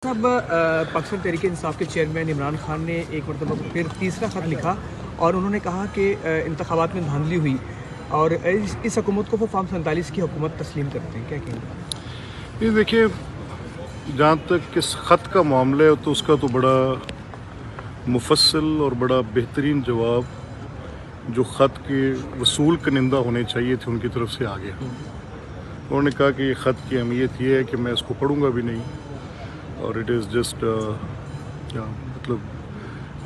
साहब पाकिस्तान तहरीक इंसाफ के चेयरमैन इमरान खान ने एक मरतबा फिर तीसरा ख़त लिखा और उन्होंने कहा कि इंतखाबात में धांधली हुई और इस हुकूमत को वो फॉर्म 47 की हुकूमत तस्लीम करते हैं, क्या कहेंगे? ये देखिए, जहाँ तक इस ख़त का मामला है तो उसका तो बड़ा मुफस्सल और बड़ा बेहतरीन जवाब जो ख़त के वसूल कनिंदा होने चाहिए थे उनकी तरफ से आ गया। उन्होंने कहा कि ये ख़त की अहमियत ये है कि मैं इसको पढ़ूँगा भी नहीं और इट इज़ जस्ट मतलब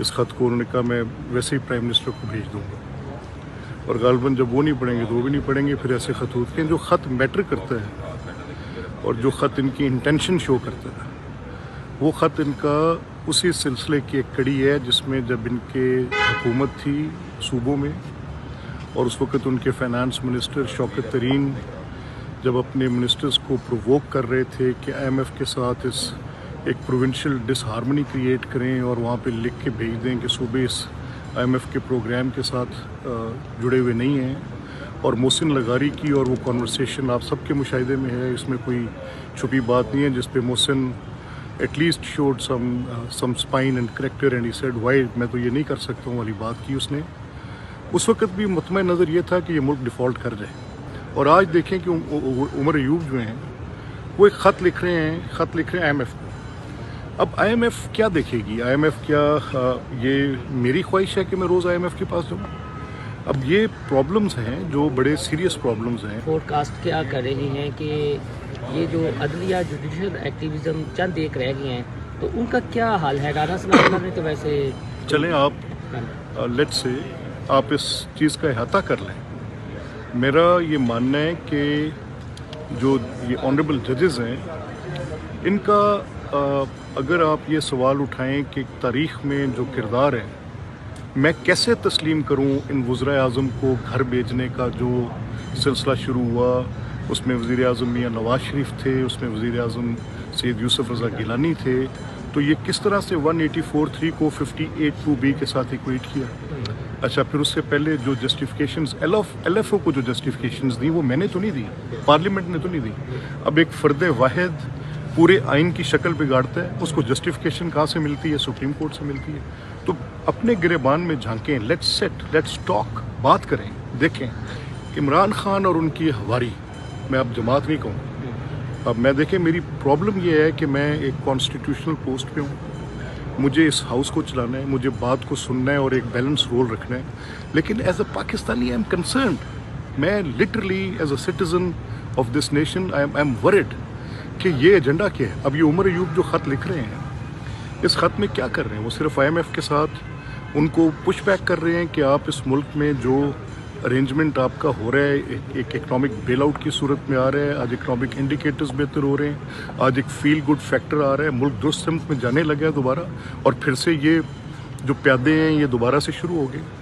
इस ख़त को उन्होंने कहा मैं वैसे ही प्राइम मिनिस्टर को भेज दूँगा और गालिबन जब वो नहीं पढ़ेंगे तो वो भी नहीं पढ़ेंगे। फिर ऐसे ख़त होते हैं जो ख़त मैटर करता है और जो ख़त इनकी इंटेंशन शो करता है वो ख़त इनका उसी सिलसिले की एक कड़ी है जिसमें जब इनके हुकूमत थी सूबों में और उस वक़्त उनके फाइनेंस मिनिस्टर शौकत तरीन जब अपने मिनिस्टर्स को प्रोवोक कर रहे थे कि IMF के साथ इस एक प्रोविंशियल डिसहार्मनी क्रिएट करें और वहाँ पे लिख के भेज दें कि सूबे इस IMF के प्रोग्राम के साथ जुड़े हुए नहीं हैं। और मोहसिन लगारी की और वो कॉन्वर्सेशन आप सबके मुशाहिदे में है, इसमें कोई छुपी बात नहीं है, जिस पे Mohsin at least showed some spine and character and he said why मैं तो ये नहीं कर सकता हूँ वाली बात की उसने। उस वक्त भी मुतमईन नज़र ये था कि ये मुल्क डिफ़ॉल्ट कर जाए। और आज देखें कि उमर अयूब जो हैं वो एक ख़त लिख रहे हैं IMF को। अब IMF क्या देखेगी? IMF क्या ये मेरी ख्वाहिश है कि मैं रोज़ IMF के पास जाऊँ? अब ये प्रॉब्लम्स हैं जो बड़े सीरियस प्रॉब्लम्स हैं। फोरकास्ट क्या कर रही हैं कि ये जो अदलिया जुडिशल एक्टिविज़म चंद एक रह गए हैं तो उनका क्या हाल है? राना सनातन ने तो वैसे चलें आप लेट्स से आप इस चीज़ का अहाता कर लें। मेरा ये मानना है कि जो ये ऑनरेबल जजेस हैं इनका अगर आप ये सवाल उठाएं कि तारीख़ में जो किरदार है मैं कैसे तस्लीम करूं इन वज़ीर आज़म को घर भेजने का जो सिलसिला शुरू हुआ, उसमें वज़ीर आज़म मियां नवाज शरीफ थे, उसमें वज़ीर आज़म सैयद यूसुफ रज़ा गिलानी थे, तो ये किस तरह से 184(3) को 58(2)B के साथ इक्वेट किया। अच्छा, फिर उससे पहले जो जस्टिफिकेशंस LFO को जो जस्टिफिकेशंस दी वो मैंने तो नहीं दी, पार्लियामेंट ने तो नहीं दी। अब एक फ़र्द वाहिद पूरे आइन की शक्ल बिगाड़ता है, उसको जस्टिफिकेशन कहाँ से मिलती है? सुप्रीम कोर्ट से मिलती है। तो अपने गिरेबान में झांकें, लेट्स टॉक, बात करें, देखें इमरान खान और उनकी हवारी, मैं अब जमात नहीं कहूँ। अब मैं देखें, मेरी प्रॉब्लम ये है कि मैं एक कॉन्स्टिट्यूशनल पोस्ट पे हूँ, मुझे इस हाउस को चलाना है, मुझे बात को सुनना है और एक बैलेंस रोल रखना है। लेकिन as a Pakistani I am concerned, मैं literally as a citizen of this nation I am worried कि ये एजेंडा क्या है। अब ये उमर अयूब जो ख़त लिख रहे हैं, इस ख़त में क्या कर रहे हैं? वो सिर्फ IMF के साथ उनको पुश बैक कर रहे हैं कि आप इस मुल्क में जो अरेंजमेंट आपका हो रहा है एक इकनॉमिक बेल आउट की सूरत में आ रहा है, आज इकनॉमिक इंडिकेटर्स बेहतर हो रहे हैं, आज एक फील गुड फैक्टर आ रहा है, मुल्क दुरुस्त सिमत में जाने लगा है दोबारा, और फिर से ये जो प्यादे हैं ये दोबारा से शुरू हो गए।